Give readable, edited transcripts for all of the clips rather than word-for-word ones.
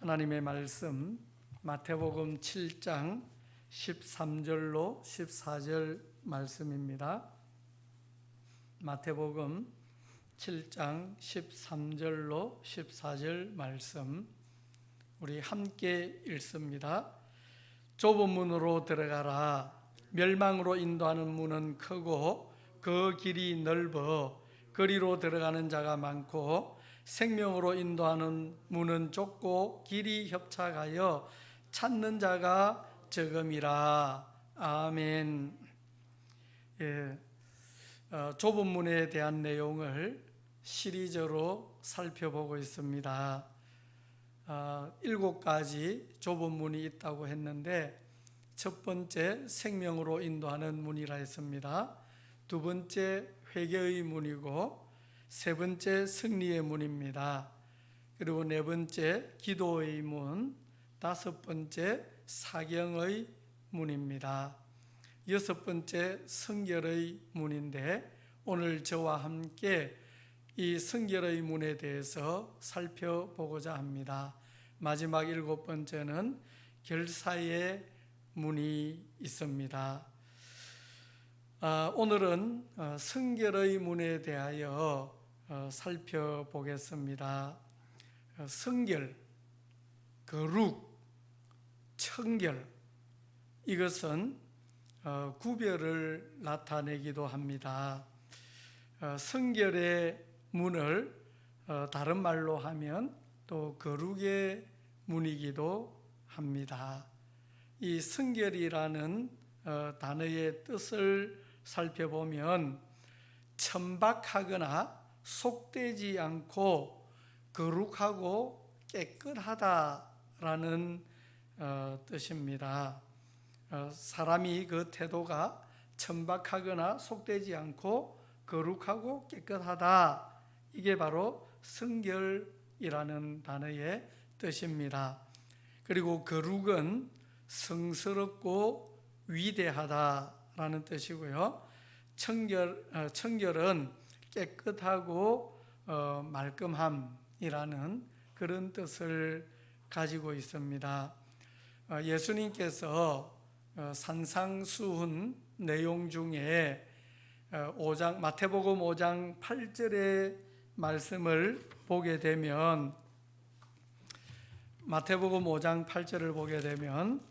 하나님의 말씀 마태복음 7장 13절로 14절 말씀입니다. 마태복음 7장 13절로 14절 말씀 우리 함께 읽습니다. 좁은 문으로 들어가라. 멸망으로 인도하는 문은 크고 그 길이 넓어 그리로 들어가는 자가 많고 생명으로 인도하는 문은 좁고 길이 협착하여 찾는 자가 적음이라. 아멘. 좁은 문에 대한 내용을 시리즈로 살펴보고 있습니다. 7가지 좁은 문이 있다고 했는데 첫 번째 생명으로 인도하는 문이라 했습니다. 두 번째 회개의 문이고 세 번째 승리의 문입니다. 그리고 네 번째 기도의 문, 다섯 번째 사경의 문입니다. 여섯 번째 성결의 문인데 오늘 저와 함께 이 성결의 문에 대해서 살펴보고자 합니다. 마지막 일곱 번째는 결사의 문이 있습니다. 오늘은 성결의 문에 대하여 살펴보겠습니다. 성결, 거룩, 청결, 이것은 구별을 나타내기도 합니다. 성결의 문을 다른 말로 하면 또 거룩의 문이기도 합니다. 이 성결이라는 단어의 뜻을 살펴보면 천박하거나 속되지 않고 거룩하고 깨끗하다라는 뜻입니다. 사람이 그 태도가 천박하거나 속되지 않고 거룩하고 깨끗하다, 이게 바로 성결이라는 단어의 뜻입니다. 그리고 거룩은 성스럽고 위대하다라는 뜻이고요. 청결은 깨끗하고 말끔함이라는 그런 뜻을 가지고 있습니다. 예수님께서 산상수훈 내용 중에 마태복음 5장 8절의 말씀을 보게 되면 마태복음 5장 8절을 보게 되면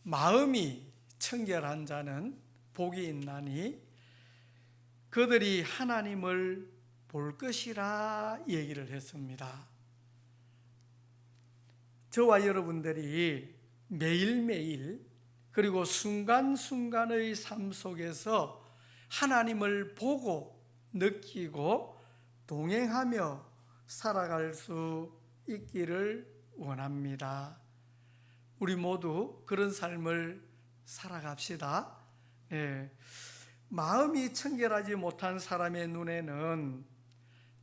마음이 청결한 자는 복이 있나니 그들이 하나님을 볼 것이라 얘기를 했습니다. 저와 여러분들이 매일매일 그리고 순간순간의 삶 속에서 하나님을 보고 느끼고 동행하며 살아갈 수 있기를 원합니다. 우리 모두 그런 삶을 살아갑시다. 마음이 청결하지 못한 사람의 눈에는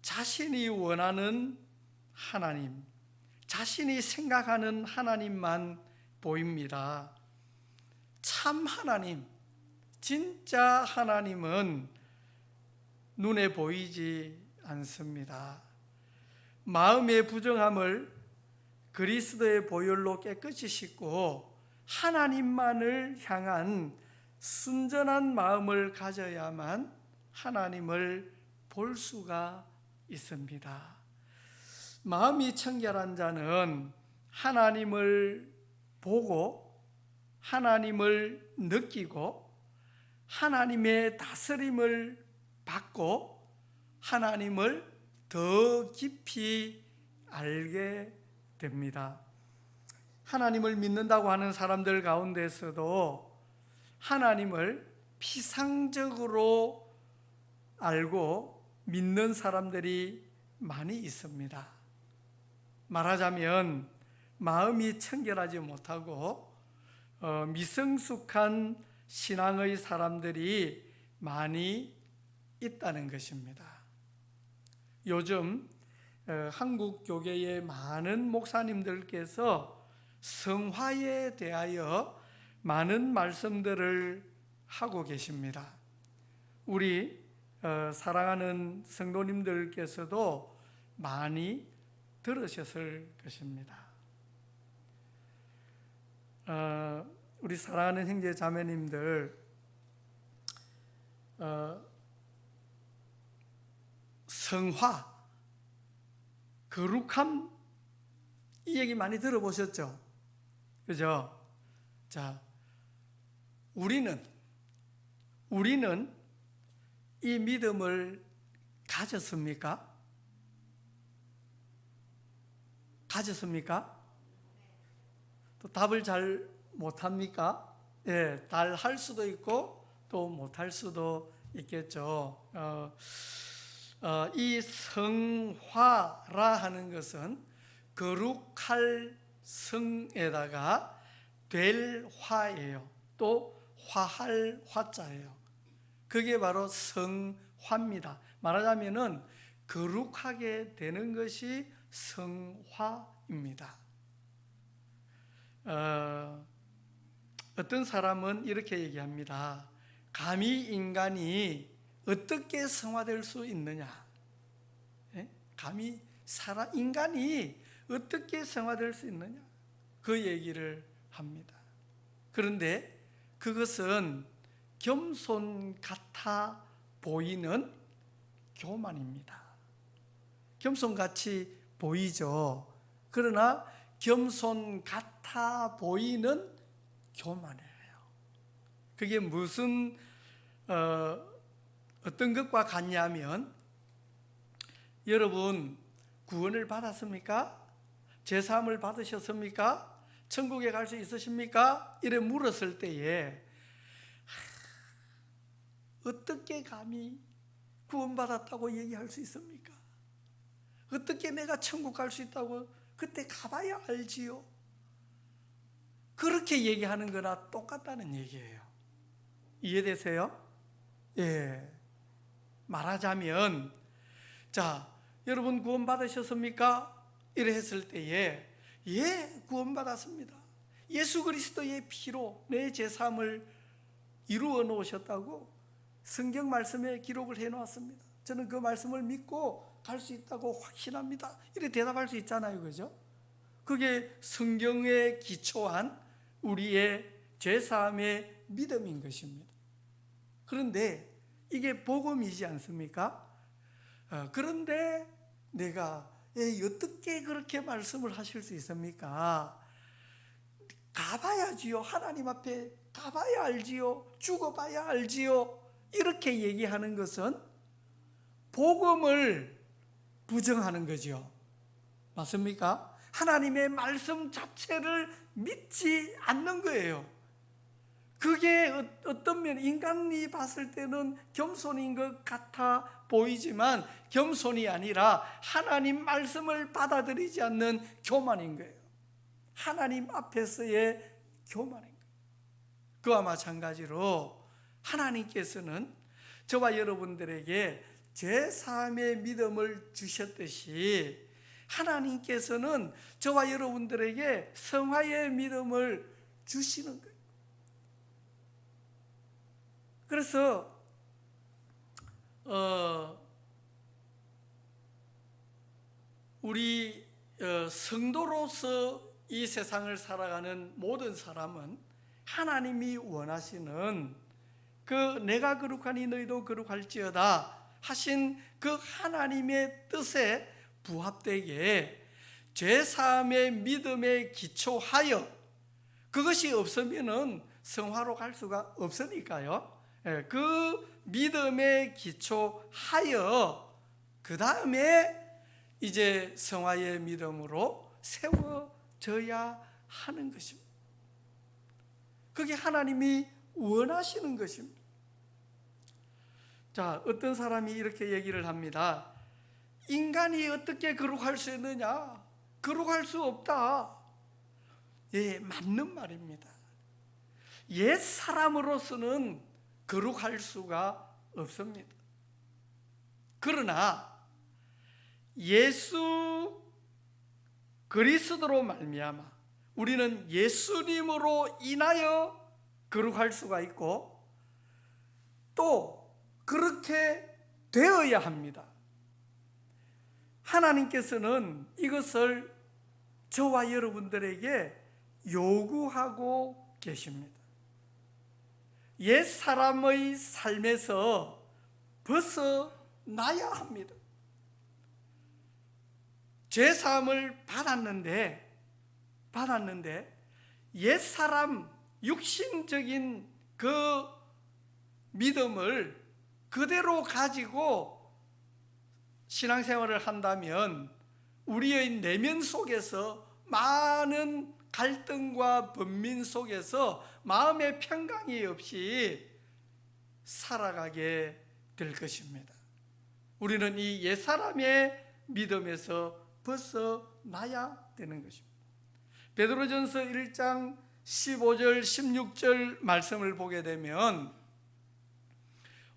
자신이 원하는 하나님, 자신이 생각하는 하나님만 보입니다. 참 하나님, 진짜 하나님은 눈에 보이지 않습니다. 마음의 부정함을 그리스도의 보혈로 깨끗이 씻고 하나님만을 향한 순전한 마음을 가져야만 하나님을 볼 수가 있습니다. 마음이 청결한 자는 하나님을 보고 하나님을 느끼고 하나님의 다스림을 받고 하나님을 더 깊이 알게 됩니다. 하나님을 믿는다고 하는 사람들 가운데서도 하나님을 피상적으로 알고 믿는 사람들이 많이 있습니다. 말하자면 마음이 청결하지 못하고 미성숙한 신앙의 사람들이 많이 있다는 것입니다. 요즘 한국 교계의 많은 목사님들께서 성화에 대하여 많은 말씀들을 하고 계십니다. 우리 사랑하는 성도님들께서도 많이 들으셨을 것입니다. 우리 사랑하는 형제 자매님들, 성화, 거룩함, 이 얘기 많이 들어보셨죠? 그죠? 자, 우리는 이 믿음을 가졌습니까? 가졌습니까? 또 답을 잘 못합니까? 예, 잘 할 수도 있고 또 못할 수도 있겠죠. 이 성화라 하는 것은 거룩할 성에다가 될 화예요. 또 화할 화자예요. 그게 바로 성화입니다. 말하자면은 거룩하게 되는 것이 성화입니다. 어떤 사람은 이렇게 얘기합니다. 감히 인간이 어떻게 성화될 수 있느냐? 감히 인간이 어떻게 성화될 수 있느냐? 그 얘기를 합니다. 그런데 그것은 겸손 같아 보이는 교만입니다. 겸손같이 보이죠. 그러나 겸손 같아 보이는 교만이에요. 그게 무슨 어떤 것과 같냐면, 여러분 구원을 받았습니까? 제사함을 받으셨습니까? 천국에 갈 수 있으십니까? 이래 물었을 때에 어떻게 감히 구원받았다고 얘기할 수 있습니까? 어떻게 내가 천국 갈 수 있다고? 그때 가봐야 알지요. 그렇게 얘기하는 거나 똑같다는 얘기예요. 이해되세요? 예. 말하자면, 자, 여러분 구원 받으셨습니까? 이래 했을 때에, 예, 구원 받았습니다. 예수 그리스도의 피로 내 제사함을 이루어 놓으셨다고 성경 말씀에 기록을 해 놓았습니다. 저는 그 말씀을 믿고 갈 수 있다고 확신합니다. 이렇게 대답할 수 있잖아요. 그죠? 그게 성경에 기초한 우리의 죄사함의 믿음인 것입니다. 그런데 이게 복음이지 않습니까? 그런데 내가 어떻게 그렇게 말씀을 하실 수 있습니까? 가봐야지요. 하나님 앞에 가봐야 알지요. 죽어봐야 알지요. 이렇게 얘기하는 것은 복음을 부정하는 거죠. 맞습니까? 하나님의 말씀 자체를 믿지 않는 거예요. 그게 어떤 면 인간이 봤을 때는 겸손인 것 같아 보이지만 겸손이 아니라 하나님 말씀을 받아들이지 않는 교만인 거예요. 하나님 앞에서의 교만인 거예요. 그와 마찬가지로 하나님께서는 저와 여러분들에게 제사함의 믿음을 주셨듯이 하나님께서는 저와 여러분들에게 성화의 믿음을 주시는 거예요. 그래서 우리 성도로서 이 세상을 살아가는 모든 사람은 하나님이 원하시는 그 내가 거룩하니 너희도 거룩할지어다 하신 그 하나님의 뜻에 부합되게 죄사함의 믿음에 기초하여, 그것이 없으면은 성화로 갈 수가 없으니까요. 그 믿음에 기초하여 그 다음에 이제 성화의 믿음으로 세워져야 하는 것입니다. 그게 하나님이 원하시는 것입니다. 자, 어떤 사람이 이렇게 얘기를 합니다. 인간이 어떻게 거룩할 수 있느냐? 거룩할 수 없다. 예, 맞는 말입니다. 옛 사람으로서는 거룩할 수가 없습니다. 그러나 예수 그리스도로 말미암아 우리는 예수님으로 인하여 거룩할 수가 있고 또 그렇게 되어야 합니다. 하나님께서는 이것을 저와 여러분들에게 요구하고 계십니다. 옛 사람의 삶에서 벗어나야 합니다. 죄사함을 받았는데 옛 사람 육신적인 그 믿음을 그대로 가지고 신앙생활을 한다면 우리의 내면 속에서 많은 갈등과 번민 속에서 마음의 평강이 없이 살아가게 될 것입니다. 우리는 이 옛사람의 믿음에서 벗어나야 되는 것입니다. 베드로전서 1장 15절 16절 말씀을 보게 되면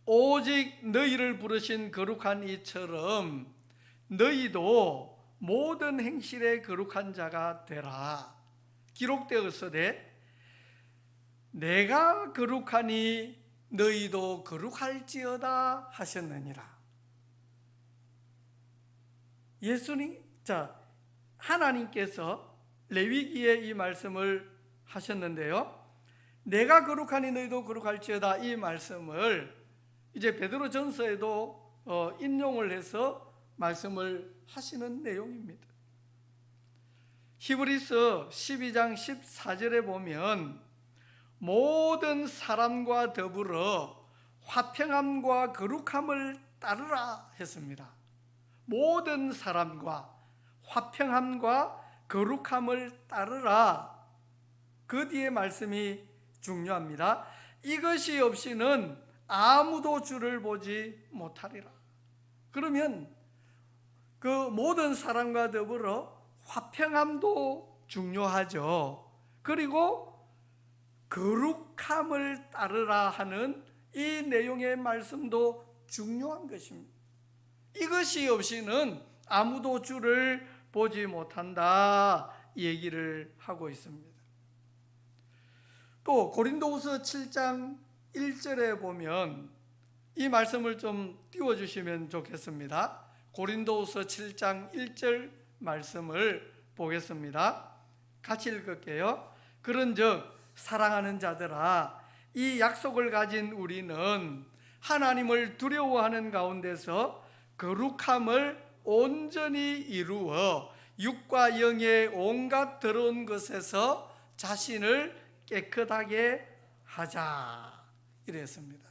오직 너희를 부르신 거룩한 이처럼 너희도 모든 행실에 거룩한 자가 되라. 기록되었으되 내가 거룩하니 너희도 거룩할지어다 하셨느니라. 하나님께서 레위기에 이 말씀을 하셨는데요, 내가 거룩하니 너희도 거룩할지어다, 이 말씀을 이제 베드로전서에도 인용을 해서 말씀을 하시는 내용입니다. 히브리서 12장 14절에 보면 모든 사람과 더불어 화평함과 거룩함을 따르라 했습니다. 모든 사람과 화평함과 거룩함을 따르라. 그 뒤에 말씀이 중요합니다. 이것이 없이는 아무도 주를 보지 못하리라. 그러면 그 모든 사람과 더불어 화평함도 중요하죠. 그리고 거룩함을 따르라 하는 이 내용의 말씀도 중요한 것입니다. 이것이 없이는 아무도 주를 보지 못한다 얘기를 하고 있습니다. 또 고린도후서 7장 1절에 보면 이 말씀을 좀 띄워주시면 좋겠습니다. 고린도후서 7장 1절 말씀을 보겠습니다. 같이 읽을게요. 그런즉 사랑하는 자들아, 이 약속을 가진 우리는 하나님을 두려워하는 가운데서 거룩함을 온전히 이루어 육과 영의 온갖 더러운 것에서 자신을 깨끗하게 하자 이랬습니다.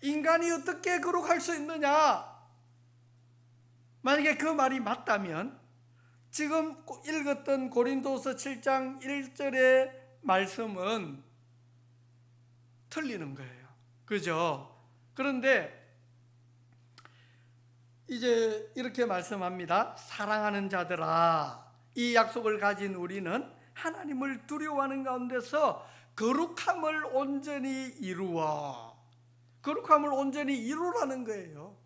인간이 어떻게 거룩할 수 있느냐? 만약에 그 말이 맞다면 지금 읽었던 고린도서 7장 1절의 말씀은 틀리는 거예요. 그죠? 그런데 이제 이렇게 말씀합니다. 사랑하는 자들아, 이 약속을 가진 우리는 하나님을 두려워하는 가운데서 거룩함을 온전히 이루어. 거룩함을 온전히 이루라는 거예요.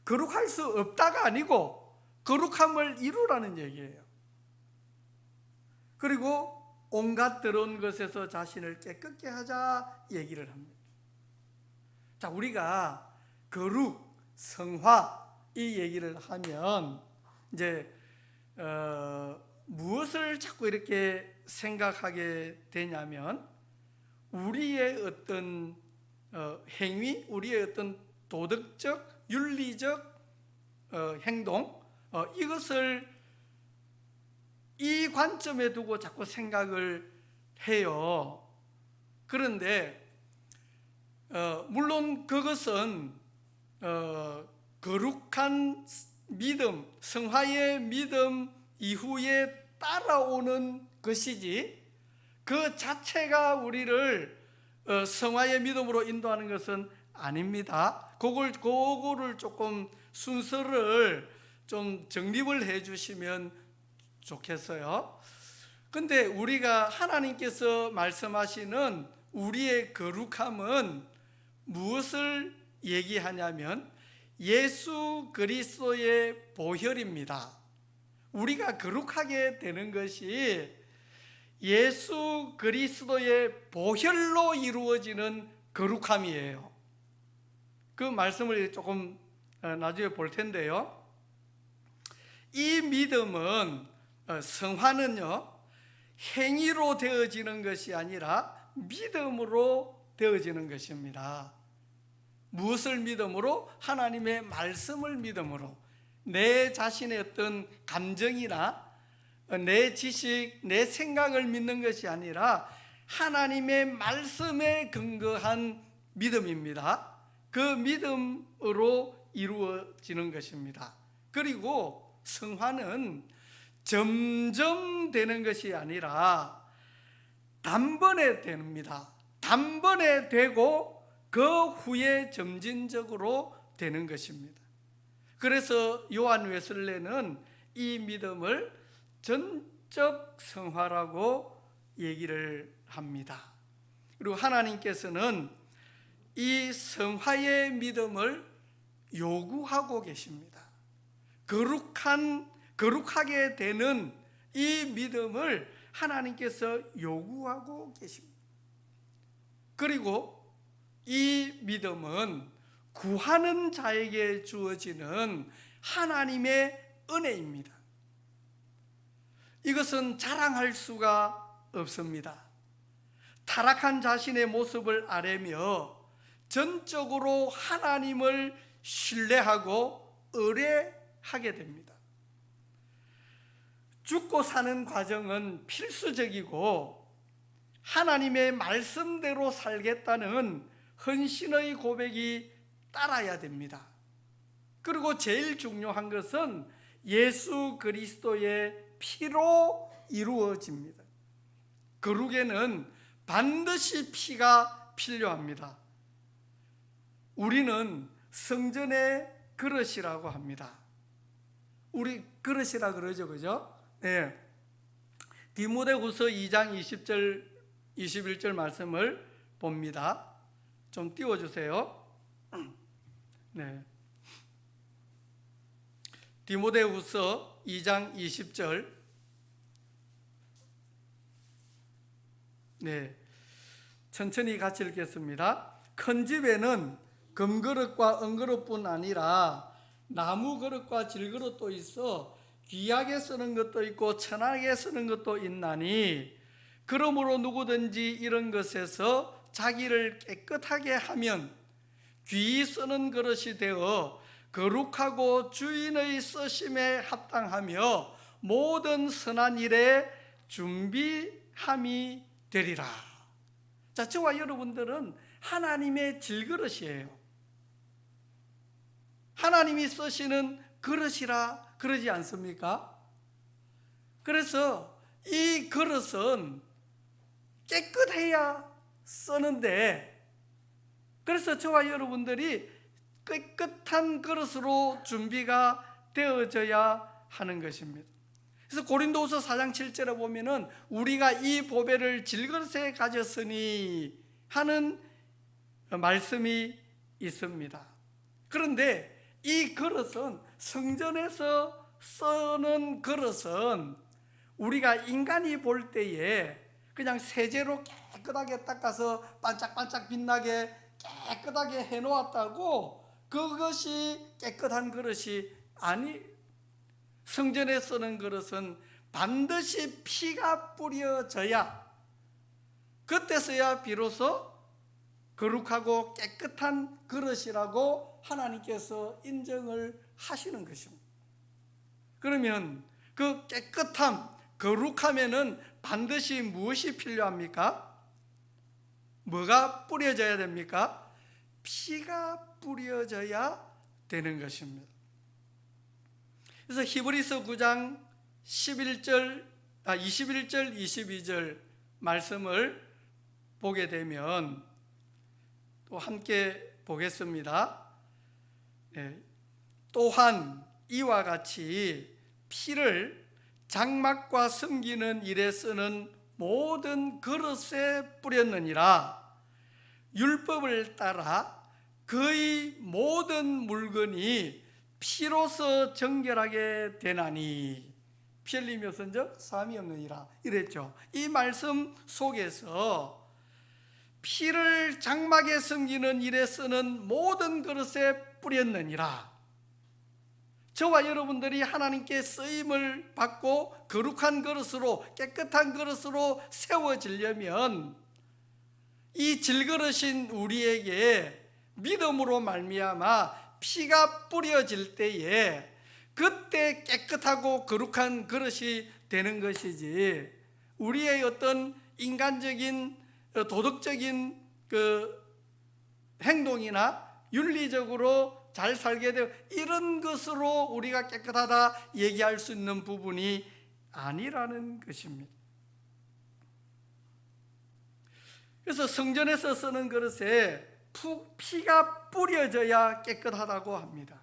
거룩할 수 없다가 아니고 거룩함을 이루라는 얘기예요. 그리고 온갖 더러운 것에서 자신을 깨끗게 하자 얘기를 합니다. 자, 우리가 거룩, 성화 이 얘기를 하면 이제 무엇을 자꾸 이렇게 생각하게 되냐면 우리의 어떤 행위, 우리의 어떤 도덕적, 윤리적 행동, 이것을 이 관점에 두고 자꾸 생각을 해요. 그런데 물론 그것은 거룩한 믿음, 성화의 믿음 이후에 따라오는 것이지 그 자체가 우리를 성화의 믿음으로 인도하는 것은 아닙니다. 그거를 조금 순서를 좀 정립을 해 주시면 좋겠어요. 근데 우리가 하나님께서 말씀하시는 우리의 거룩함은 무엇을 얘기하냐면 예수 그리스도의 보혈입니다. 우리가 거룩하게 되는 것이 예수 그리스도의 보혈로 이루어지는 거룩함이에요. 그 말씀을 조금 나중에 볼 텐데요. 이 믿음은 성화는요 행위로 되어지는 것이 아니라 믿음으로 되어지는 것입니다. 무엇을 믿음으로? 하나님의 말씀을 믿음으로. 내 자신의 어떤 감정이나 내 지식, 내 생각을 믿는 것이 아니라 하나님의 말씀에 근거한 믿음입니다. 그 믿음으로 이루어지는 것입니다. 그리고 성화는 점점 되는 것이 아니라 단번에 됩니다. 단번에 되고 그 후에 점진적으로 되는 것입니다. 그래서 요한 웨슬레는 이 믿음을 전적 성화라고 얘기를 합니다. 그리고 하나님께서는 이 성화의 믿음을 요구하고 계십니다. 거룩하게 되는 이 믿음을 하나님께서 요구하고 계십니다. 그리고 이 믿음은 구하는 자에게 주어지는 하나님의 은혜입니다. 이것은 자랑할 수가 없습니다. 타락한 자신의 모습을 아뢰며 전적으로 하나님을 신뢰하고 의뢰하게 됩니다. 죽고 사는 과정은 필수적이고 하나님의 말씀대로 살겠다는 헌신의 고백이 따라야 됩니다. 그리고 제일 중요한 것은 예수 그리스도의 피로 이루어집니다. 거룩에는 반드시 피가 필요합니다. 우리는 성전의 그릇이라고 합니다. 우리 그릇이라 그러죠, 그죠? 네. 디모데후서 2장 20절 21절 말씀을 봅니다. 좀 띄워주세요. 네. 디모데후서 2장 20절. 네. 천천히 같이 읽겠습니다. 큰 집에는 금그릇과 은그릇뿐 아니라 나무 그릇과 질그릇도 있어 귀하게 쓰는 것도 있고 천하게 쓰는 것도 있나니 그러므로 누구든지 이런 것에서 자기를 깨끗하게 하면 귀히 쓰는 그릇이 되어 거룩하고 주인의 쓰심에 합당하며 모든 선한 일에 준비함이 되리라. 자, 저와 여러분들은 하나님의 질그릇이에요. 하나님이 쓰시는 그릇이라 그러지 않습니까? 그래서 이 그릇은 깨끗해야 쓰는데, 그래서 저와 여러분들이 깨끗한 그릇으로 준비가 되어져야 하는 것입니다. 그래서 고린도후서 4장 7절에 보면은 우리가 이 보배를 질그릇에 가졌으니 하는 말씀이 있습니다. 그런데 이 그릇은 성전에서 쓰는 그릇은 우리가 인간이 볼 때에 그냥 세제로 깨끗하게 닦아서 반짝반짝 빛나게 깨끗하게 해놓았다고 그것이 깨끗한 그릇이 아니, 성전에 쓰는 그릇은 반드시 피가 뿌려져야 그때서야 비로소 거룩하고 깨끗한 그릇이라고 하나님께서 인정을 하시는 것입니다. 그러면 그 깨끗함, 거룩함에는 반드시 무엇이 필요합니까? 뭐가 뿌려져야 됩니까? 피가 뿌려져야 되는 것입니다. 그래서 히브리서 9장 21절 22절 말씀을 보게 되면 또 함께 보겠습니다. 네. 또한 이와 같이 피를 장막과 섬기는 일에 쓰는 모든 그릇에 뿌렸느니라. 율법을 따라 그의 모든 물건이 피로서 정결하게 되나니 피 흘리며서인즉 사함이 없느니라 이랬죠. 이 말씀 속에서 피를 장막에 섬기는 일에 쓰는 모든 그릇에 뿌렸느니라. 저와 여러분들이 하나님께 쓰임을 받고 거룩한 그릇으로, 깨끗한 그릇으로 세워지려면 이 질그릇인 우리에게 믿음으로 말미암아 피가 뿌려질 때에 그때 깨끗하고 거룩한 그릇이 되는 것이지, 우리의 어떤 인간적인 도덕적인 그 행동이나 윤리적으로 잘 살게 되고 이런 것으로 우리가 깨끗하다 얘기할 수 있는 부분이 아니라는 것입니다. 그래서 성전에서 쓰는 그릇에 피가 뿌려져야 깨끗하다고 합니다.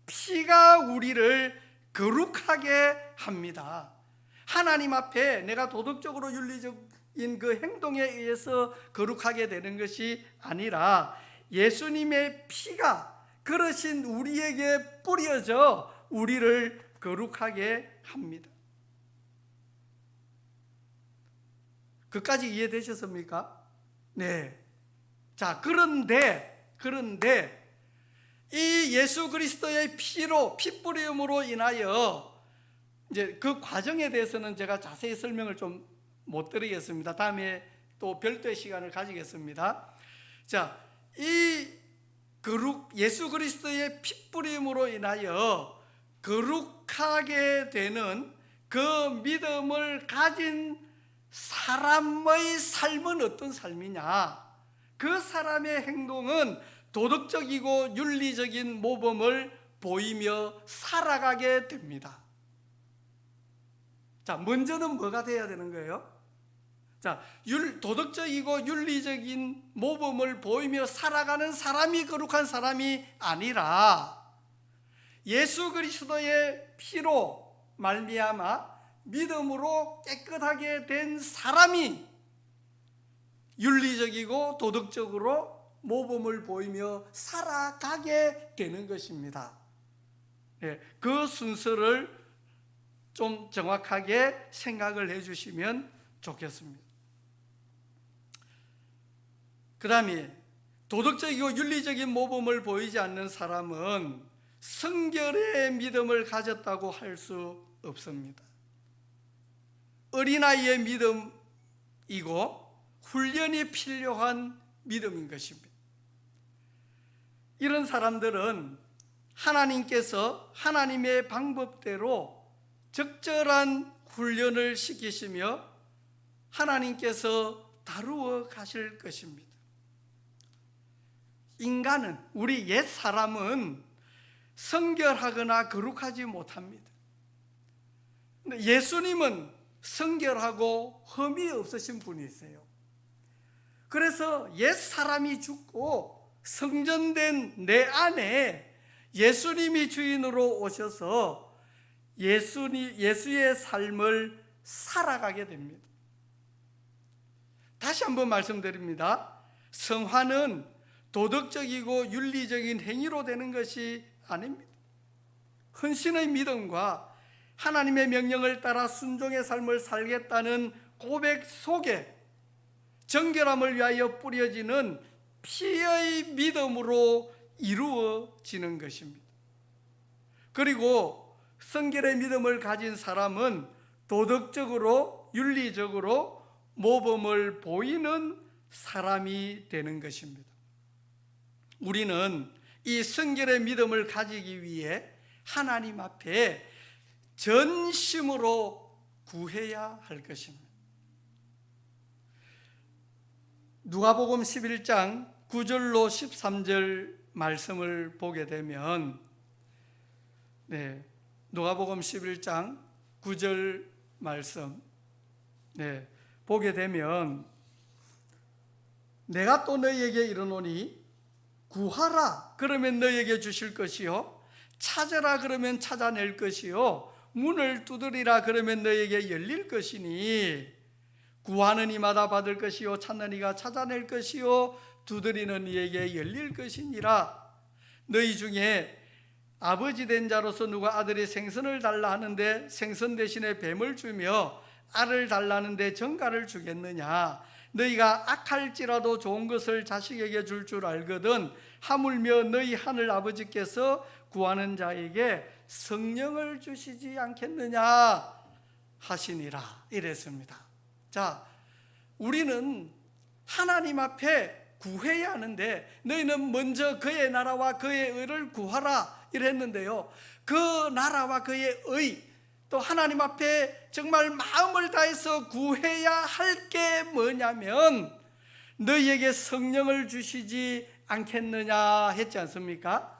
피가 우리를 거룩하게 합니다. 하나님 앞에 내가 도덕적으로 윤리적인 그 행동에 의해서 거룩하게 되는 것이 아니라 예수님의 피가 그릇인 우리에게 뿌려져 우리를 거룩하게 합니다. 그까지 이해되셨습니까? 네. 자, 그런데 이 예수 그리스도의 피로, 피 뿌림으로 인하여 이제 그 과정에 대해서는 제가 자세히 설명을 좀 못 드리겠습니다. 다음에 또 별도의 시간을 가지겠습니다. 자, 이 예수 그리스도의 피 뿌림으로 인하여 거룩하게 되는 그 믿음을 가진 사람의 삶은 어떤 삶이냐? 그 사람의 행동은 도덕적이고 윤리적인 모범을 보이며 살아가게 됩니다. 자, 먼저는 뭐가 돼야 되는 거예요? 자, 도덕적이고 윤리적인 모범을 보이며 살아가는 사람이 거룩한 사람이 아니라 예수 그리스도의 피로 말미암아 믿음으로 깨끗하게 된 사람이 윤리적이고 도덕적으로 모범을 보이며 살아가게 되는 것입니다. 그 순서를 좀 정확하게 생각을 해주시면 좋겠습니다. 그 다음에 도덕적이고 윤리적인 모범을 보이지 않는 사람은 성결의 믿음을 가졌다고 할 수 없습니다. 어린아이의 믿음이고 훈련이 필요한 믿음인 것입니다. 이런 사람들은 하나님께서 하나님의 방법대로 적절한 훈련을 시키시며 하나님께서 다루어 가실 것입니다. 인간은, 우리 옛 사람은 성결하거나 거룩하지 못합니다. 예수님은 성결하고 흠이 없으신 분이세요. 그래서 옛 사람이 죽고 성전된 내 안에 예수님이 주인으로 오셔서 예수의 삶을 살아가게 됩니다. 다시 한번 말씀드립니다. 성화는 도덕적이고 윤리적인 행위로 되는 것이 아닙니다. 헌신의 믿음과 하나님의 명령을 따라 순종의 삶을 살겠다는 고백 속에 정결함을 위하여 뿌려지는 피의 믿음으로 이루어지는 것입니다. 그리고 성결의 믿음을 가진 사람은 도덕적으로 윤리적으로 모범을 보이는 사람이 되는 것입니다. 우리는 이 성결의 믿음을 가지기 위해 하나님 앞에 전심으로 구해야 할 것입니다. 누가복음 11장 9절로 13절 말씀을 보게 되면, 누가복음 11장 9절 말씀 보게 되면, 내가 또 너희에게 이르노니 구하라 그러면 너희에게 주실 것이요, 찾으라 그러면 찾아낼 것이요, 문을 두드리라 그러면 너희에게 열릴 것이니 구하는 이마다 받을 것이요, 찾는 이가 찾아낼 것이요, 두드리는 이에게 열릴 것이니라. 너희 중에 아버지 된 자로서 누가 아들이 생선을 달라 하는데 생선 대신에 뱀을 주며 알을 달라는데 정갈을 주겠느냐? 너희가 악할지라도 좋은 것을 자식에게 줄 알거든 하물며 너희 하늘 아버지께서 구하는 자에게 성령을 주시지 않겠느냐 하시니라 이랬습니다. 자, 우리는 하나님 앞에 구해야 하는데 너희는 먼저 그의 나라와 그의 의를 구하라 이랬는데요, 그 나라와 그의 의, 또 하나님 앞에 정말 마음을 다해서 구해야 할 게 뭐냐면 너희에게 성령을 주시지 않겠느냐 했지 않습니까?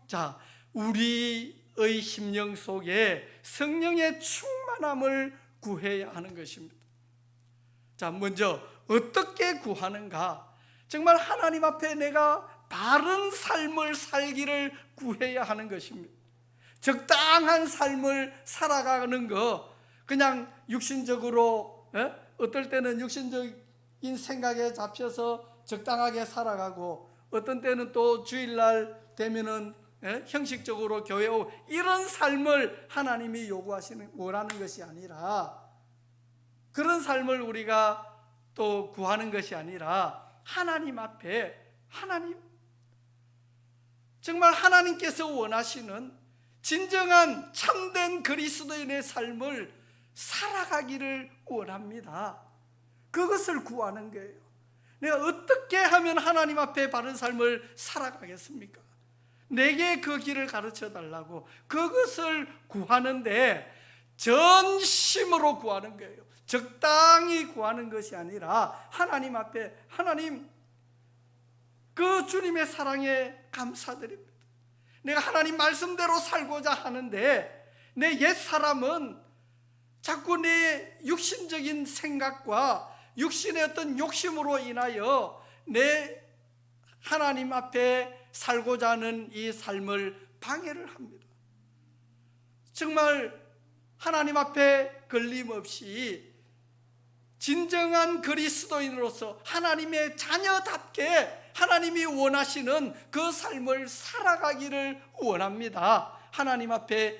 자, 우리의 심령 속에 성령의 충만함을 구해야 하는 것입니다. 자, 먼저 어떻게 구하는가? 정말 하나님 앞에 내가 바른 삶을 살기를 구해야 하는 것입니다. 적당한 삶을 살아가는 거, 그냥 육신적으로, 어떨 때는 육신적인 생각에 잡혀서 적당하게 살아가고, 어떤 때는 또 주일날 되면은 형식적으로 교회 오고, 이런 삶을 하나님이 원하는 것이 아니라, 그런 삶을 우리가 또 구하는 것이 아니라 하나님 앞에, 정말 하나님께서 원하시는 진정한 참된 그리스도인의 삶을 살아가기를 원합니다. 그것을 구하는 거예요. 내가 어떻게 하면 하나님 앞에 바른 삶을 살아가겠습니까? 내게 그 길을 가르쳐 달라고 그것을 구하는데 전심으로 구하는 거예요. 적당히 구하는 것이 아니라 하나님 앞에, 하나님 그 주님의 사랑에 감사드립니다. 내가 하나님 말씀대로 살고자 하는데 내 옛사람은 자꾸 내 육신적인 생각과 육신의 어떤 욕심으로 인하여 내 하나님 앞에 살고자 하는 이 삶을 방해를 합니다. 정말 하나님 앞에 걸림없이 진정한 그리스도인으로서 하나님의 자녀답게 하나님이 원하시는 그 삶을 살아가기를 원합니다. 하나님 앞에,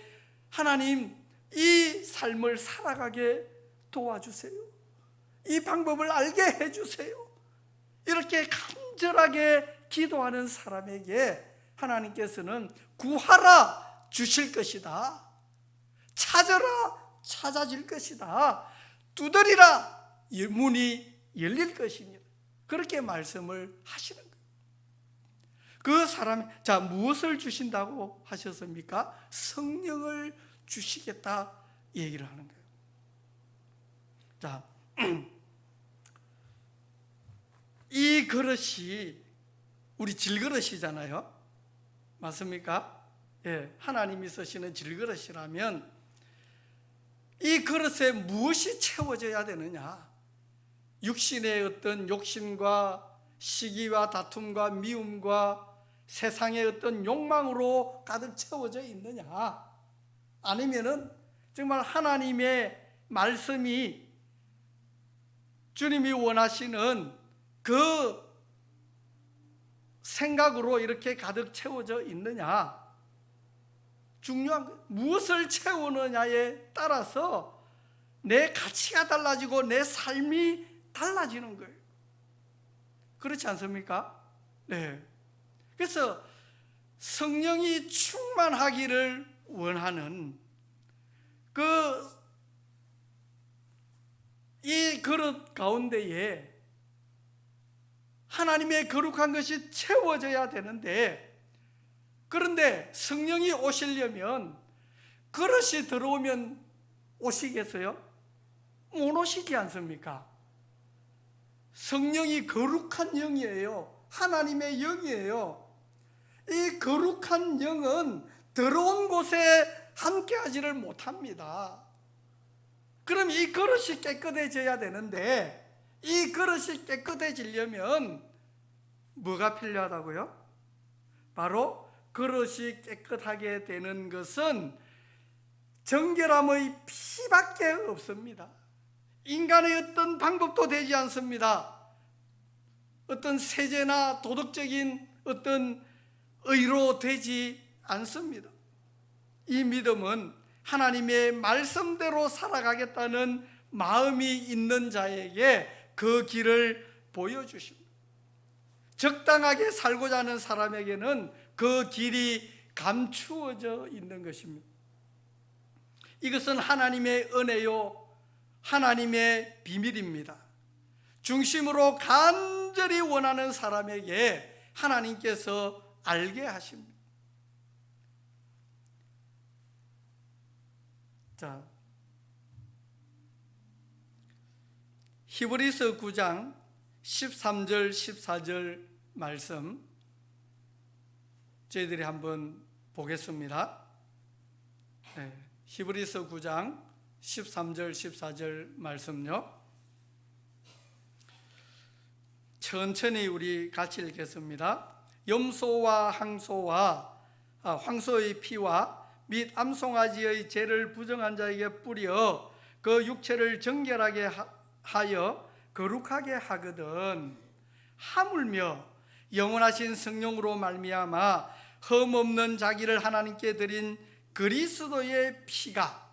하나님 이 삶을 살아가게 도와주세요. 이 방법을 알게 해주세요. 이렇게 간절하게 기도하는 사람에게 하나님께서는 구하라 주실 것이다, 찾아라 찾아질 것이다, 두드리라 문이 열릴 것입니다. 그렇게 말씀을 하시는 거예요. 그 사람이, 자, 무엇을 주신다고 하셨습니까? 성령을 주시겠다 얘기를 하는 거예요. 자, 이 그릇이 우리 질그릇이잖아요. 맞습니까? 예, 하나님이 쓰시는 질그릇이라면 이 그릇에 무엇이 채워져야 되느냐? 육신의 어떤 욕심과 시기와 다툼과 미움과 세상의 어떤 욕망으로 가득 채워져 있느냐? 아니면은 정말 하나님의 말씀이, 주님이 원하시는 그 생각으로 이렇게 가득 채워져 있느냐? 중요한 것, 무엇을 채우느냐에 따라서 내 가치가 달라지고 내 삶이 달라지는 거예요. 그렇지 않습니까? 네. 그래서 성령이 충만하기를 원하는 이 그릇 가운데에 하나님의 거룩한 것이 채워져야 되는데, 그런데 성령이 오시려면 그릇이 들어오면 오시겠어요? 못 오시지 않습니까? 성령이 거룩한 영이에요. 하나님의 영이에요. 이 거룩한 영은 들어온 곳에 함께하지를 못합니다. 그럼 이 그릇이 깨끗해져야 되는데, 이 그릇이 깨끗해지려면 뭐가 필요하다고요? 바로 그릇이 깨끗하게 되는 것은 정결함의 피밖에 없습니다. 인간의 어떤 방법도 되지 않습니다. 어떤 세제나 도덕적인 어떤 의로 되지 않습니다. 이 믿음은 하나님의 말씀대로 살아가겠다는 마음이 있는 자에게 그 길을 보여주십니다. 적당하게 살고자 하는 사람에게는 그 길이 감추어져 있는 것입니다. 이것은 하나님의 은혜요, 하나님의 비밀입니다. 중심으로 간절히 원하는 사람에게 하나님께서 알게 하십니다. 자, 히브리서 9장 13절 14절 말씀 저희들이 한번 보겠습니다. 네, 히브리서 9장 13절 14절 말씀요. 천천히 우리 같이 읽겠습니다. 염소와 황소의 피와 및 암송아지의 죄를 부정한 자에게 뿌려 그 육체를 정결하게 하여 거룩하게 하거든 하물며 영원하신 성령으로 말미암아 흠없는 자기를 하나님께 드린 그리스도의 피가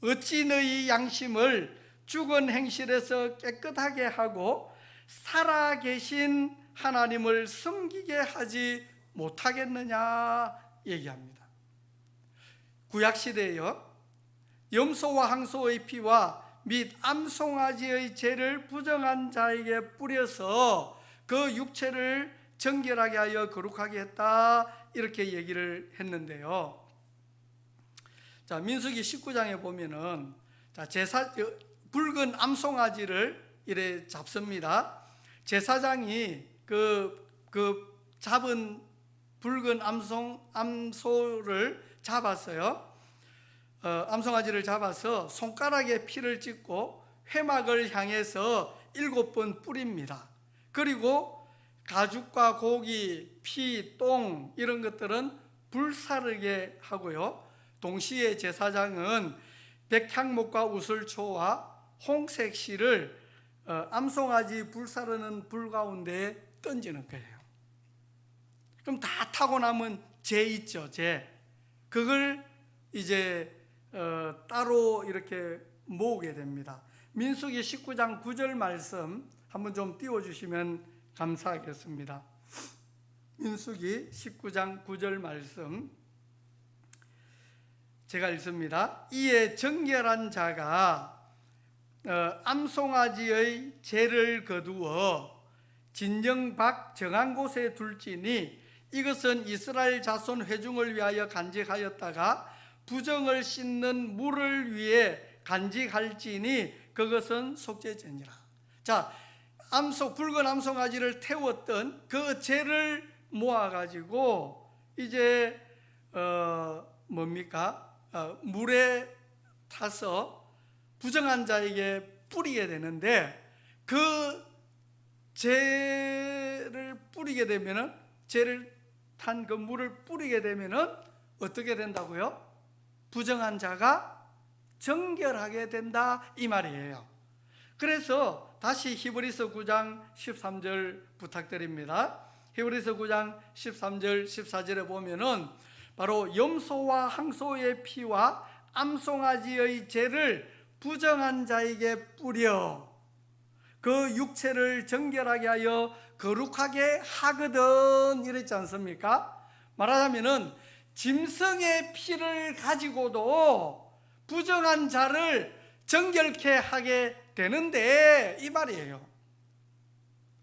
어찌 너희 양심을 죽은 행실에서 깨끗하게 하고 살아계신 하나님을 섬기게 하지 못하겠느냐 얘기합니다. 구약시대에요, 염소와 황소의 피와 및 암송아지의 죄를 부정한 자에게 뿌려서 그 육체를 정결하게 하여 거룩하게 했다 이렇게 얘기를 했는데요. 자, 민수기 19장에 보면은 붉은 암송아지를 이래 잡습니다. 제사장이 그 잡은 붉은 암소를 잡았어요. 암송아지를 잡아서 손가락에 피를 찍고 회막을 향해서 7번 뿌립니다. 그리고 가죽과 고기, 피, 똥 이런 것들은 불사르게 하고요. 동시에 제사장은 백향목과 우슬초와 홍색 실을 암송아지 불사르는 불 가운데 던지는 거예요. 그럼 다 타고 남은 재 있죠, 재. 그걸 이제 따로 이렇게 모으게 됩니다. 민수기 19장 9절 말씀 한번 좀 띄워주시면 감사하겠습니다. 민수기 19장 9절 말씀 제가 읽습니다. 이에 정결한 자가 암송아지의 죄를 거두어 진정 밖 정한 곳에 둘지니 이것은 이스라엘 자손 회중을 위하여 간직하였다가 부정을 씻는 물을 위해 간직할지니 그것은 속죄제니라. 자, 붉은 암송아지를 태웠던 그 죄를 모아가지고 이제 물에 타서 부정한 자에게 뿌리게 되는데 그 죄를 뿌리게 되면은 죄를 탄 그 물을 뿌리게 되면은 어떻게 된다고요? 부정한 자가 정결하게 된다 이 말이에요. 그래서 다시 히브리서 9장 13절 부탁드립니다. 히브리서 9장 13절 14절에 보면은 바로 염소와 황소의 피와 암송아지의 죄를 부정한 자에게 뿌려 그 육체를 정결하게 하여 거룩하게 하거든 이랬지 않습니까? 말하자면은 짐승의 피를 가지고도 부정한 자를 정결케 하게 되는데 이 말이에요.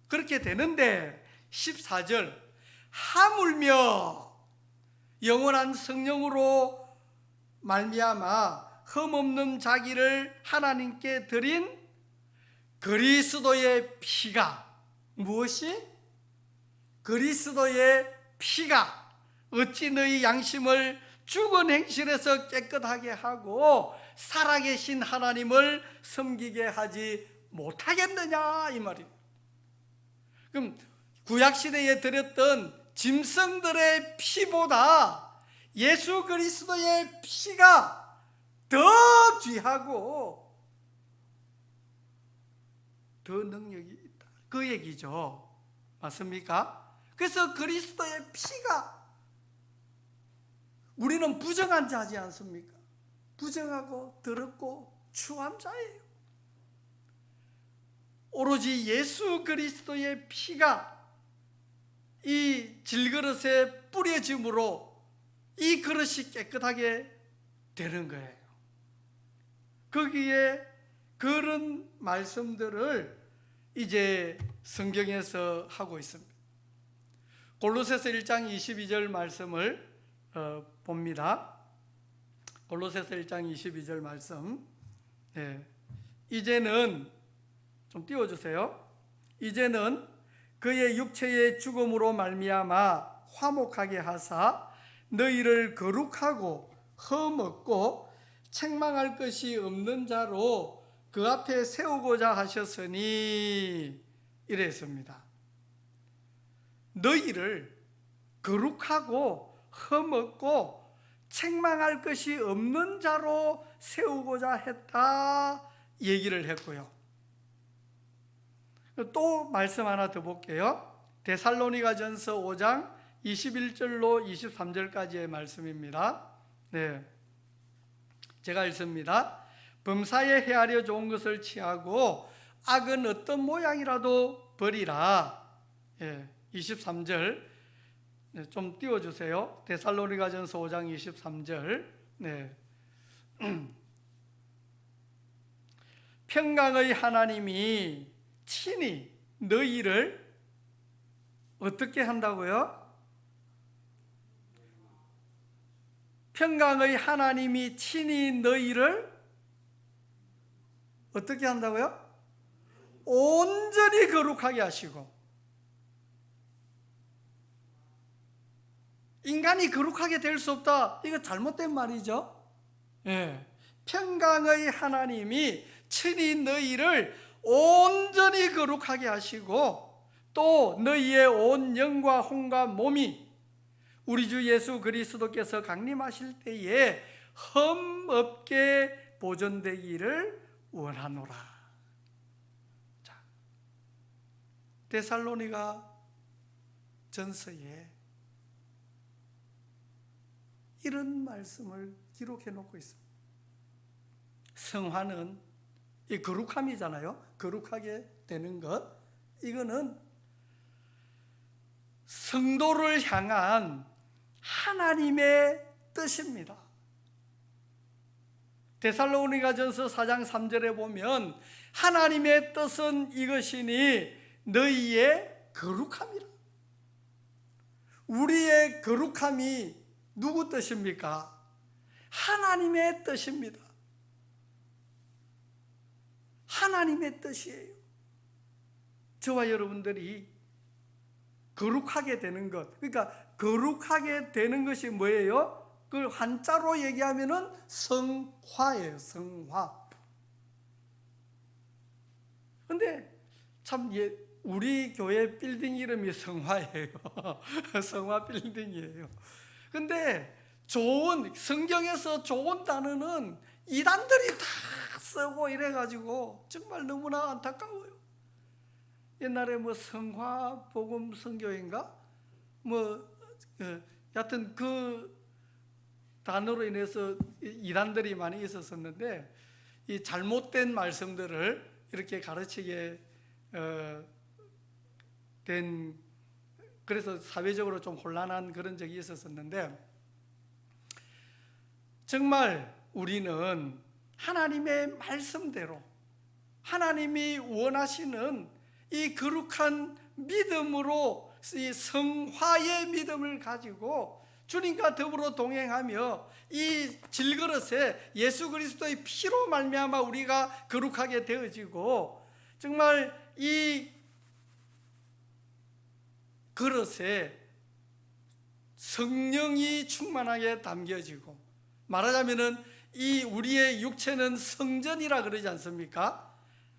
그렇게 되는데 14절 하물며 영원한 성령으로 말미암아 흠없는 자기를 하나님께 드린 그리스도의 피가 무엇이? 그리스도의 피가 어찌 너희 양심을 죽은 행실에서 깨끗하게 하고 살아계신 하나님을 섬기게 하지 못하겠느냐 이 말입니다. 그럼 구약시대에 드렸던 짐승들의 피보다 예수 그리스도의 피가 더 귀하고 더 능력이 있다 그 얘기죠. 맞습니까? 그래서 그리스도의 피가 우리는 부정한 자지 않습니까? 부정하고 더럽고 추한 자예요. 오로지 예수 그리스도의 피가 이 질그릇에 뿌려짐으로 이 그릇이 깨끗하게 되는 거예요. 거기에 그런 말씀들을 이제 성경에서 하고 있습니다. 골로새서 1장 22절 말씀을 봅니다. 골로새서 1장 22절 말씀. 이제는 좀 띄워주세요. 이제는 그의 육체의 죽음으로 말미암아 화목하게 하사 너희를 거룩하고 흠없고 책망할 것이 없는 자로 그 앞에 세우고자 하셨으니 이랬습니다. 너희를 거룩하고 흠없고 책망할 것이 없는 자로 세우고자 했다 얘기를 했고요. 또 말씀 하나 더 볼게요. 데살로니가전서 5장 21절로 23절까지의 말씀입니다. 제가 읽습니다. 범사에 헤아려 좋은 것을 취하고 악은 어떤 모양이라도 버리라. 23절 좀 띄워주세요. 데살로니가전서 5장 23절. 평강의 하나님이 친히 너희를 어떻게 한다고요? 평강의 하나님이 친히 너희를 어떻게 한다고요? 온전히 거룩하게 하시고. 인간이 거룩하게 될 수 없다. 이거 잘못된 말이죠. 평강의 하나님이 친히 너희를 온전히 거룩하게 하시고 또 너희의 온 영과 혼과 몸이 우리 주 예수 그리스도께서 강림하실 때에 흠없게 보존되기를 원하노라. 자, 데살로니가 전서에 이런 말씀을 기록해 놓고 있습니다. 성화는 이 거룩함이잖아요. 거룩하게 되는 것. 이거는 성도를 향한 하나님의 뜻입니다. 데살로니가전서 4장 3절에 보면 하나님의 뜻은 이것이니 너희의 거룩함이라. 우리의 거룩함이 누구 뜻입니까? 하나님의 뜻입니다. 하나님의 뜻이에요. 저와 여러분들이 거룩하게 되는 것, 그러니까 거룩하게 되는 것이 뭐예요? 그걸 한자로 얘기하면은 성화예요. 성화. 근데 참 우리 교회 빌딩 이름이 성화예요. 성화 빌딩이에요. 근데 좋은 성경에서 좋은 단어는 이단들이 다 쓰고 이래가지고 정말 너무나 안타까워요. 옛날에 뭐 성화 복음 선교인가 여하튼 그 단어로 인해서 이단들이 많이 있었었는데 이 잘못된 말씀들을 이렇게 가르치게 된, 그래서 사회적으로 좀 혼란한 그런 적이 있었었는데, 정말 우리는 하나님의 말씀대로 하나님이 원하시는 이 거룩한 믿음으로 이 성화의 믿음을 가지고 주님과 더불어 동행하며 이 질그릇에 예수 그리스도의 피로 말미암아 우리가 거룩하게 되어지고, 정말 이 그릇에 성령이 충만하게 담겨지고, 말하자면은 이 우리의 육체는 성전이라 그러지 않습니까?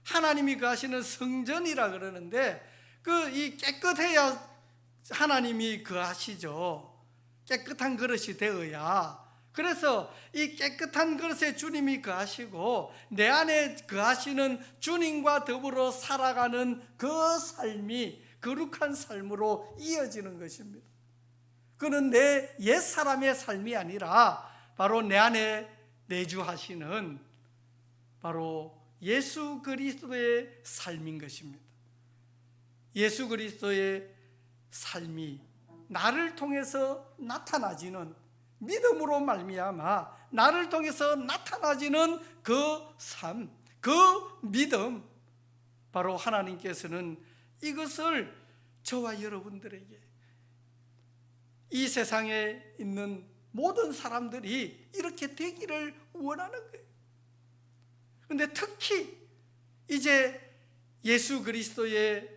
하나님이 거하시는 성전이라 그러는데 그 이 깨끗해야 하나님이 거하시죠. 깨끗한 그릇이 되어야. 그래서 이 깨끗한 그릇에 주님이 거하시고 내 안에 거하시는 주님과 더불어 살아가는 그 삶이 거룩한 삶으로 이어지는 것입니다. 그는 내 옛사람의 삶이 아니라 바로 내 안에 내주하시는 바로 예수 그리스도의 삶인 것입니다. 예수 그리스도의 삶이 나를 통해서 나타나지는 믿음으로 말미암아 나를 통해서 나타나지는 그 삶, 그 믿음, 바로 하나님께서는 이것을 저와 여러분들에게, 이 세상에 있는 모든 사람들이 이렇게 되기를 원하는 거예요. 그런데 특히 이제 예수 그리스도의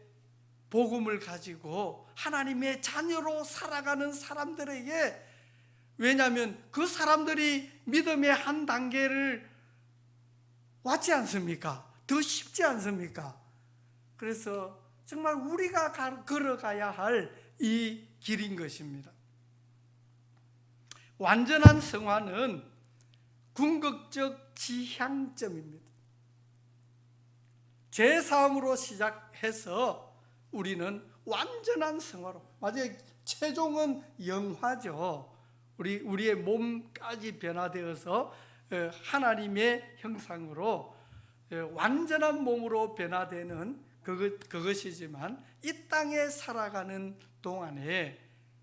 복음을 가지고 하나님의 자녀로 살아가는 사람들에게, 왜냐하면 그 사람들이 믿음의 한 단계를 왔지 않습니까? 더 쉽지 않습니까? 그래서 정말 우리가 걸어가야 할 이 길인 것입니다. 완전한 성화는 궁극적 지향점입니다. 죄사함으로 시작해서 우리는 완전한 성화로, 마지막 최종은 영화죠. 우리의 몸까지 변화되어서 하나님의 형상으로 완전한 몸으로 변화되는 그것이지만, 이 땅에 살아가는 동안에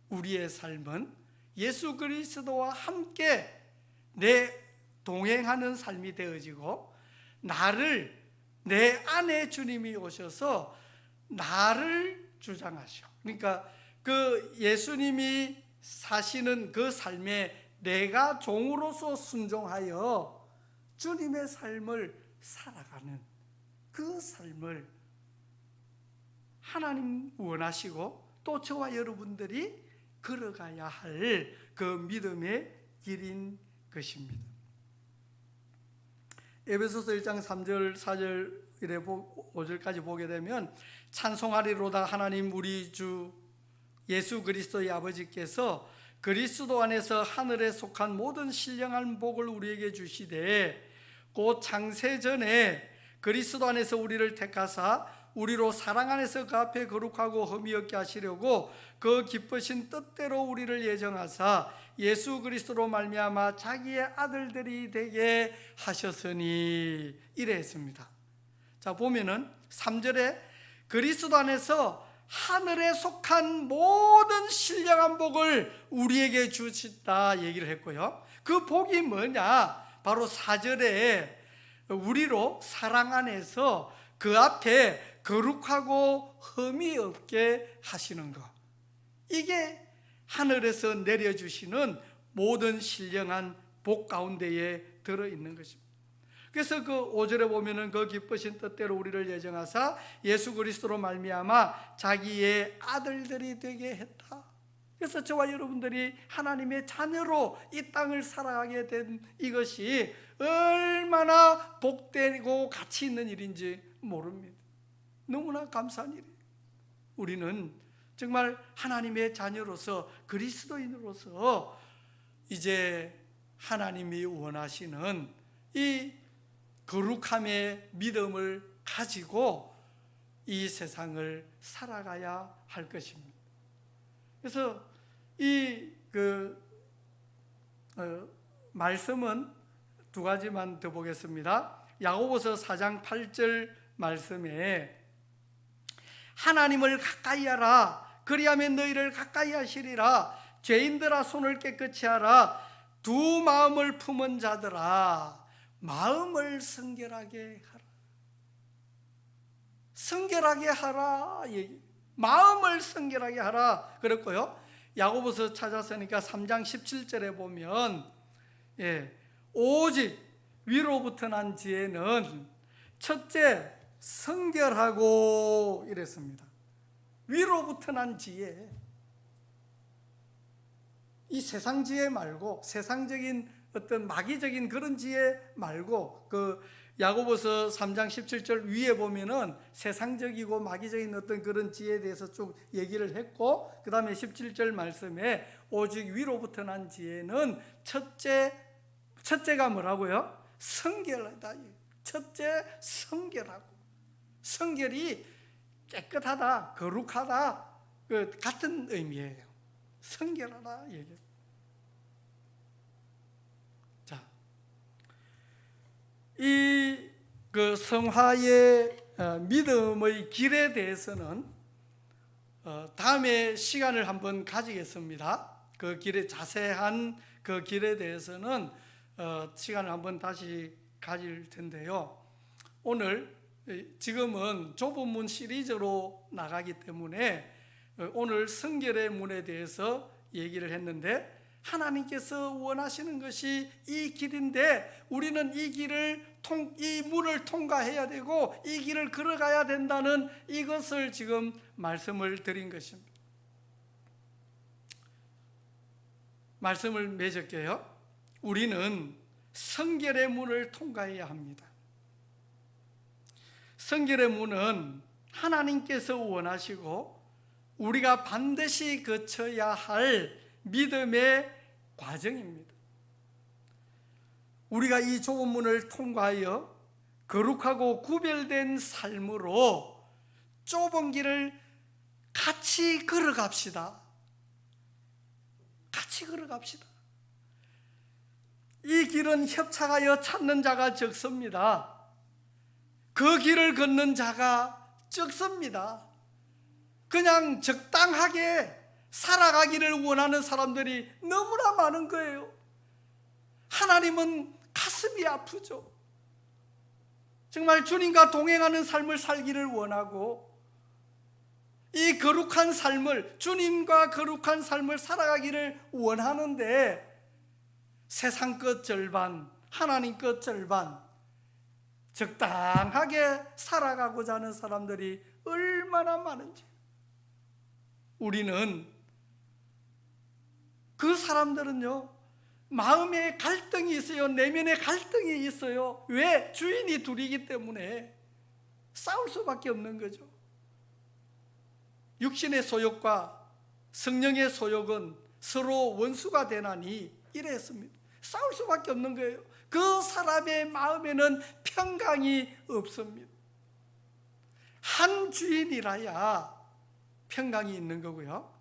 우리의 삶은 예수 그리스도와 함께 동행하는 삶이 되어지고, 내 안에 주님이 오셔서 나를 주장하셔. 그러니까 그 예수님이 사시는 그 삶에 내가 종으로서 순종하여 주님의 삶을 살아가는 그 삶을 하나님 원하시고, 또 저와 여러분들이 걸어가야 할 그 믿음의 길인 것입니다. 에베소서 1장 3절 4절 5절까지 보게 되면, 찬송하리로다 하나님 우리 주 예수 그리스도의 아버지께서 그리스도 안에서 하늘에 속한 모든 신령한 복을 우리에게 주시되, 곧 창세전에 그리스도 안에서 우리를 택하사 우리로 사랑 안에서 그 앞에 거룩하고 흠이 없게 하시려고 그 기쁘신 뜻대로 우리를 예정하사 예수 그리스도로 말미암아 자기의 아들들이 되게 하셨으니, 이래 했습니다. 자, 보면은 3절에 그리스도 안에서 하늘에 속한 모든 신령한 복을 우리에게 주셨다 얘기를 했고요. 그 복이 뭐냐? 바로 4절에 우리로 사랑 안에서 그 앞에 거룩하고 흠이 없게 하시는 것, 이게 하늘에서 내려주시는 모든 신령한 복 가운데에 들어있는 것입니다. 그래서 그 5절에 보면은 그 기쁘신 뜻대로 우리를 예정하사 예수 그리스도로 말미암아 자기의 아들들이 되게 했다. 그래서 저와 여러분들이 하나님의 자녀로 이 땅을 살아가게 된 이것이 얼마나 복되고 가치 있는 일인지 모릅니다. 너무나 감사한 일이에요. 우리는 정말 하나님의 자녀로서, 그리스도인으로서 이제 하나님이 원하시는 이 거룩함의 믿음을 가지고 이 세상을 살아가야 할 것입니다. 그래서 이 말씀은 두 가지만 더 보겠습니다. 야고보서 4장 8절 말씀에 하나님을 가까이 하라, 그리하면 너희를 가까이 하시리라. 죄인들아 손을 깨끗이 하라. 두 마음을 품은 자들아 마음을 성결하게 하라. 성결하게 하라, 마음을 성결하게 하라 그랬고요. 야고보서 찾았으니까 3장 17절에 보면 오직 위로부터 난 지혜는 첫째 성결하고, 이랬습니다. 위로부터 난 지혜, 이 세상 지혜 말고, 세상적인 어떤 마귀적인 그런 지혜 말고, 그 야고보서 3장 17절 위에 보면은 세상적이고 마귀적인 어떤 그런 지혜에 대해서 쭉 얘기를 했고, 그 다음에 17절 말씀에 오직 위로부터 난 지혜는 첫째가 뭐라고요? 성결하다. 첫째 성결하고, 성결이 깨끗하다, 거룩하다, 같은 의미예요. 성결하다 얘기해요. 자, 이 성화의 믿음의 길에 대해서는 다음에 시간을 한번 가지겠습니다. 그 길의 자세한 그 길에 대해서는 시간을 한번 다시 가질 텐데요. 오늘 지금은 좁은 문 시리즈로 나가기 때문에 오늘 성결의 문에 대해서 얘기를 했는데, 하나님께서 원하시는 것이 이 길인데 우리는 이 문을 통과해야 되고 이 길을 걸어가야 된다는 이것을 지금 말씀을 드린 것입니다. 말씀을 맺을게요. 우리는 성결의 문을 통과해야 합니다. 성결의 문은 하나님께서 원하시고 우리가 반드시 거쳐야 할 믿음의 과정입니다. 우리가 이 좁은 문을 통과하여 거룩하고 구별된 삶으로 좁은 길을 같이 걸어갑시다. 같이 걸어갑시다. 이 길은 협착하여 찾는 자가 적습니다. 그 길을 걷는 자가 적습니다. 그냥 적당하게 살아가기를 원하는 사람들이 너무나 많은 거예요. 하나님은 가슴이 아프죠. 정말 주님과 동행하는 삶을 살기를 원하고 이 거룩한 삶을, 주님과 거룩한 삶을 살아가기를 원하는데 세상 것 절반, 하나님 것 절반, 적당하게 살아가고자 하는 사람들이 얼마나 많은지. 우리는 그 사람들은요, 마음에 갈등이 있어요. 내면에 갈등이 있어요. 왜? 주인이 둘이기 때문에 싸울 수밖에 없는 거죠. 육신의 소욕과 성령의 소욕은 서로 원수가 되나니 이랬습니다. 싸울 수밖에 없는 거예요. 그 사람의 마음에는 평강이 없습니다. 한 주인이라야 평강이 있는 거고요.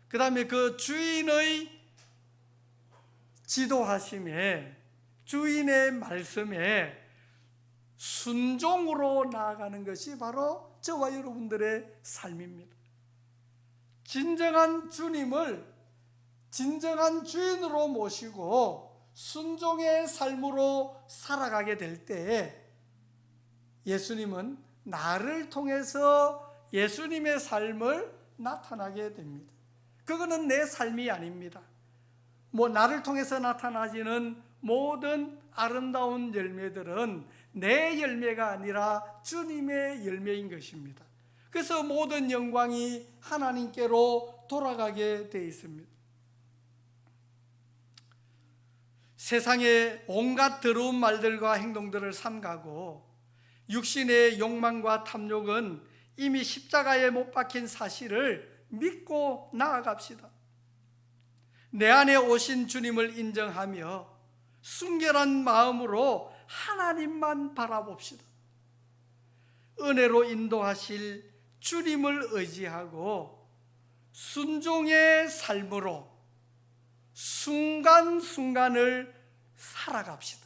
그 다음에 그 주인의 지도하심에, 주인의 말씀에 순종으로 나아가는 것이 바로 저와 여러분들의 삶입니다. 진정한 주님을 진정한 주인으로 모시고 순종의 삶으로 살아가게 될 때에 예수님은 나를 통해서 예수님의 삶을 나타나게 됩니다. 그거는 내 삶이 아닙니다. 나를 통해서 나타나지는 모든 아름다운 열매들은 내 열매가 아니라 주님의 열매인 것입니다. 그래서 모든 영광이 하나님께로 돌아가게 되어 있습니다. 세상의 온갖 더러운 말들과 행동들을 삼가고 육신의 욕망과 탐욕은 이미 십자가에 못 박힌 사실을 믿고 나아갑시다. 내 안에 오신 주님을 인정하며 순결한 마음으로 하나님만 바라봅시다. 은혜로 인도하실 주님을 의지하고 순종의 삶으로 순간순간을 살아갑시다.